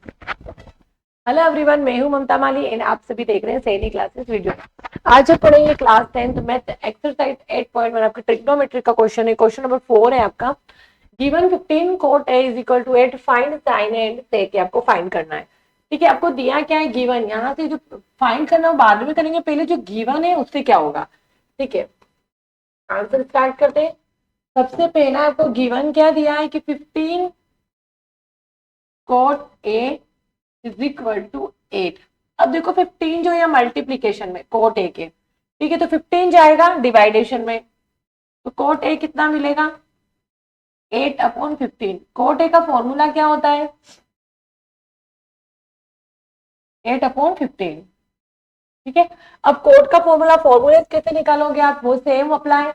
Hello everyone, मैं हूं ममता माली and आप सभी देख रहे हैं सैनी क्लासेस वीडियो। आज हम पढ़ेंगे क्लास 10th मैथ एक्सरसाइज 8.1। आपका ट्रिग्नोमेट्री का क्वेश्चन है, क्वेश्चन नंबर 4 है आपका। Given 15 cot a is equal to 8, find sin and sec आपको फाइंड करना है। ठीक है, आपको दिया क्या है गिवन, यहाँ से जो फाइंड करना है बाद में करेंगे, पहले जो गिवन है उससे क्या होगा। ठीक है, आंसर स्टार्ट करते हैं। सबसे पहला आपको गिवन क्या दिया है कि 15 cot a is equal to 8। अब देखो 15 जो है मल्टीप्लीकेशन में कोट ए के, ठीक है, तो 15 जाएगा डिवाइडेशन में, तो कोट ए कितना मिलेगा 8/15। कोट ए का फॉर्मूला क्या होता है 8/15। ठीक है, अब कोट का फॉर्मूला फॉर्मूले कैसे निकालोगे आप, वो same apply.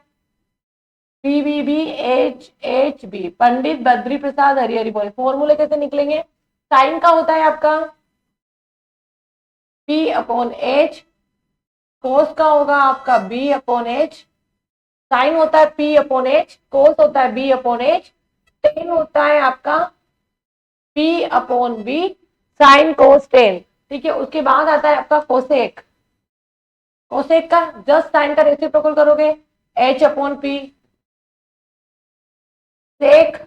P B B H H B, Pandit Badri Prasad Harihari बोले, फॉर्मूले कैसे निकलेंगे। साइन का होता है आपका P/H, कोस का होगा आपका B/H, साइन होता है P/H, कोस होता है B/H, टेन होता है आपका P/B, साइन कोस टेन। ठीक है, उसके बाद आता है आपका कोसेक। कोसेक का जस्ट साइन का रेसिप्रोकल करोगे H/P। सेक,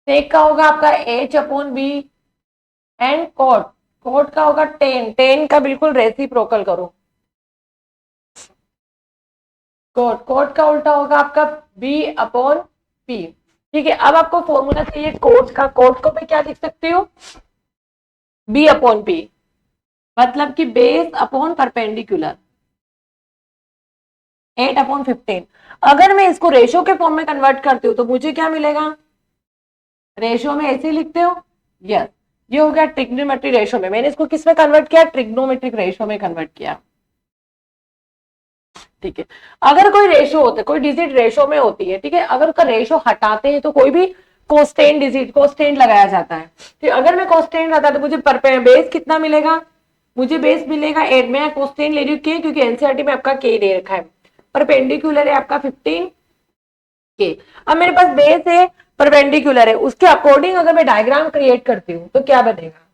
सेक का होगा आपका H/B एंड कोट, कोट का होगा टेन, टेन का बिल्कुल रेसिप्रोकल करो। कोट, कोट का उल्टा होगा आपका B/P। ठीक है, अब आपको फॉर्मूला चाहिए कोट का, कोट को मैं क्या लिख सकती हूँ B/P, मतलब कि बेस अपॉन परपेंडिकुलर 8/15। अगर मैं इसको रेशो के फॉर्म में कन्वर्ट करती हूँ तो मुझे क्या मिलेगा, रेशो में ऐसे लिखते हो यस, ये हो गया ट्रिग्नोमेट्रिक रेशो में। मैंने इसको किस में कन्वर्ट किया, ट्रिग्नोमेट्रिक रेशो में कन्वर्ट किया। ठीक है, अगर कोई रेशो होता है, कोई डिजिट रेशो में होती है, ठीक है, अगर उसका रेशो हटाते हैं तो कोई भी कोस्टेंट डिजिट, कोस्टेंट लगाया जाता है। तो अगर मैं कोस्टेंट लगाता तो मुझे बेस कितना मिलेगा, मुझे बेस मिलेगा 8। मैं कोस्टेंट ले रही हूँ क्योंकि एनसीईआरटी में आपका के दे रखा है, परपेंडिकुलर है आपका 15 के। अब मेरे पास बेस है, परपेंडिकुलर है, उसके अकॉर्डिंग अगर मैं डायग्राम क्रिएट करती हूँ तो क्या बनेगा।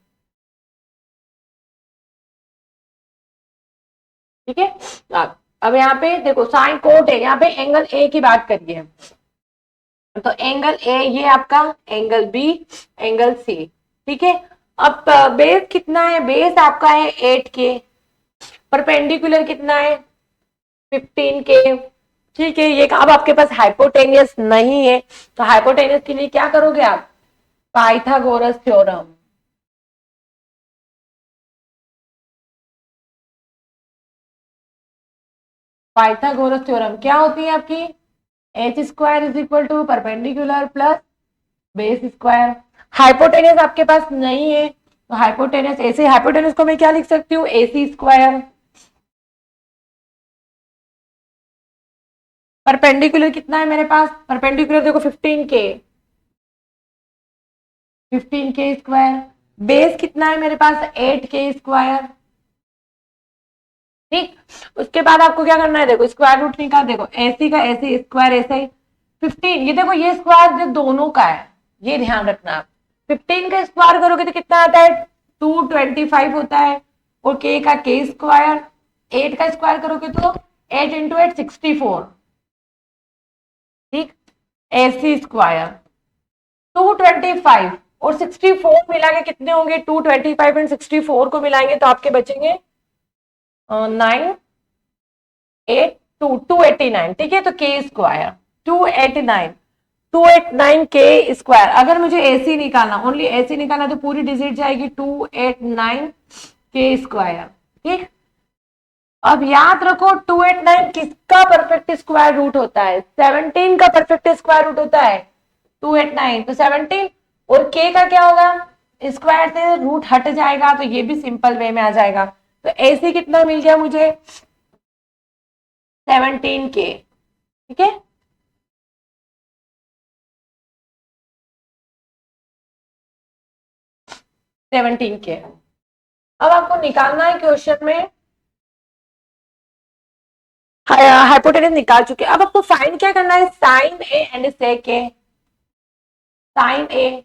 ठीक है, अब यहाँ पे देखो साइन कोट है, यहाँ पे एंगल ए की बात करिए, तो एंगल ए ये आपका, एंगल बी, एंगल सी। ठीक है, अब बेस कितना है, बेस आपका है 8 के, परपेंडिकुलर कितना है 15 के। ठीक है, ये अब आपके पास हाइपोटेनियस नहीं है, तो हाइपोटेनियस के लिए क्या करोगे आप, पाइथागोरस थ्योरम। पाइथागोरस थ्योरम क्या होती है आपकी, h² is equal to perpendicular plus base square. Hypotenuse आपके पास नहीं है, तो हाइपोटेनियस, ऐसे हाइपोटेनियस को मैं क्या लिख सकती हूँ AC²। परपेंडिकुलर कितना है मेरे पास, परपेंडिकुलर देखो 15 के बेस कितना है मेरे पास 8 के। ठीक, उसके बाद आपको क्या करना है, देखो स्क्वायर रूट निकाल, देखो एसी का एसी स्क्वायर ऐसे ही 15, ये देखो ये स्क्वायर जो दोनों का है, ये ध्यान रखना आप। 15 का स्क्वायर करोगे तो कितना आता है 225 होता है, और के का के स्क्वायर, 8 का स्क्वायर करोगे तो 8 × 8 64। ठीक, एसी स्क्वायर 225 और 64 मिला के कितने होंगे, 225 एंड 64 को मिलाएंगे तो आपके बचेंगे 289। ठीक है, तो के स्क्वायर 289, 289 के स्क्वायर। अगर मुझे एसी निकालना, ओनली एसी निकालना, तो पूरी डिजिट जाएगी 289 के स्क्वायर। ठीक, अब याद रखो 289 किसका परफेक्ट स्क्वायर रूट होता है, 17 का परफेक्ट स्क्वायर रूट होता है 289, तो 17, और के का क्या होगा, स्क्वायर से रूट हट जाएगा तो ये भी सिंपल वे में आ जाएगा। तो एसी कितना मिल गया मुझे 17 के। ठीक है, सेवनटीन के। अब आपको निकालना है क्वेश्चन में, हाइपोटेनस निकाल चुके, अब आपको फाइंड क्या करना है, sine A and sec A. Sine A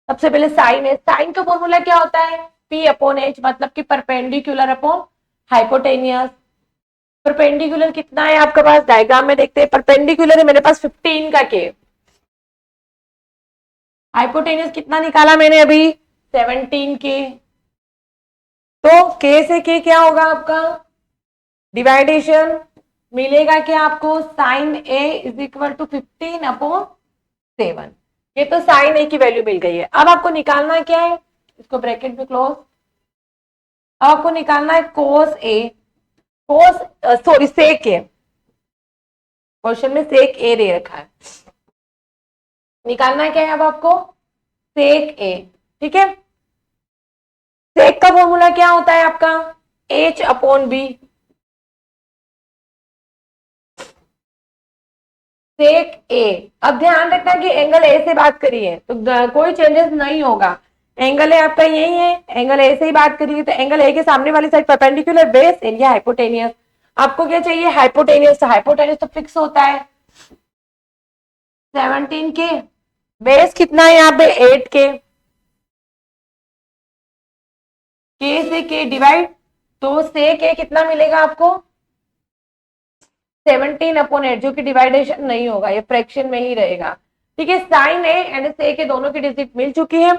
सबसे पहले साइन है, साइन का फॉर्मूला क्या होता है, P अपॉन H, मतलब कि परपेंडिकुलर अपॉन हाइपोटेनियस। परपेंडिकुलर कितना है आपके पास, डायग्राम में देखते हैं, परपेंडिकुलर है मेरे पास 15 का K, हाइपोटेनियस कितना निकाला मैंने अभी 17 K, तो K से K क्या होगा आपका डिवाइडेशन, मिलेगा क्या आपको, sine A is equal to 15 upon 7। ये तो साइन A की वैल्यू मिल गई है। अब आपको निकालना क्या है, इसको ब्रैकेट में क्लोज, अब आपको निकालना है cos A, cos sorry sec A, question में सेक A दे रखा है, निकालना क्या है अब आपको सेक A, ठीक है। सेक का फॉर्मूला क्या होता है आपका H अपॉन बी, सेक ए। अब ध्यान रखना कि एंगल ए से बात करिए तो कोई चेंजेस नहीं होगा, एंगल ए आपका यही है, एंगल ए से ही बात करिए तो एंगल ए के सामने वाली side perpendicular, base area hypotenuse. आपको क्या चाहिए हाइपोटेनियस, तो हाइपोटेनियस तो फिक्स होता है 17 के, बेस कितना है यहाँ पे 8 के से के डिवाइड, तो से के कितना मिलेगा आपको 17 अपॉन 8, जो कि डिवाइडेशन नहीं होगा, ये फ्रैक्शन में ही रहेगा, ठीक है। साइन ए एंड से के दोनों की डिजिट मिल चुकी है।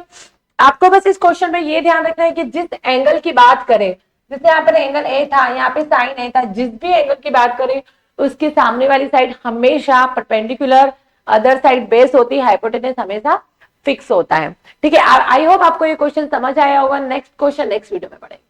आपको बस इस क्वेश्चन में ये ध्यान रखना है कि जिस एंगल की बात करें, जैसे यहाँ पर एंगल ए था, यहाँ पे साइन ए था, जिस भी एंगल की बात करें उसके सामने वाली साइड हमेशा परपेंडिकुलर, अदर साइड बेस होती है, हाइपोटेनस हमेशा फिक्स होता है, ठीक है। आई होप आपको ये क्वेश्चन समझ आया होगा। नेक्स्ट क्वेश्चन नेक्स्ट वीडियो में पढ़ेंगे।